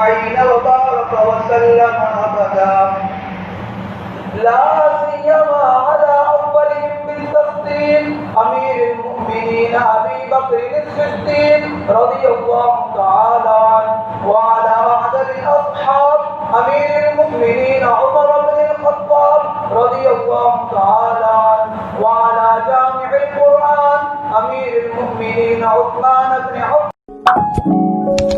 أجمعين وبارك وسلم أبدا لا سيما على أولهم بالتفضيل أمير المؤمنين أبي بكر الصديق رضي الله تعالى عنه وعلى أعدل الأصحاب أمير المؤمنين عمر بن الخطاب رضي الله تعالى عنه وعلى جامع القرآن أمير المؤمنين عثمان بن عفان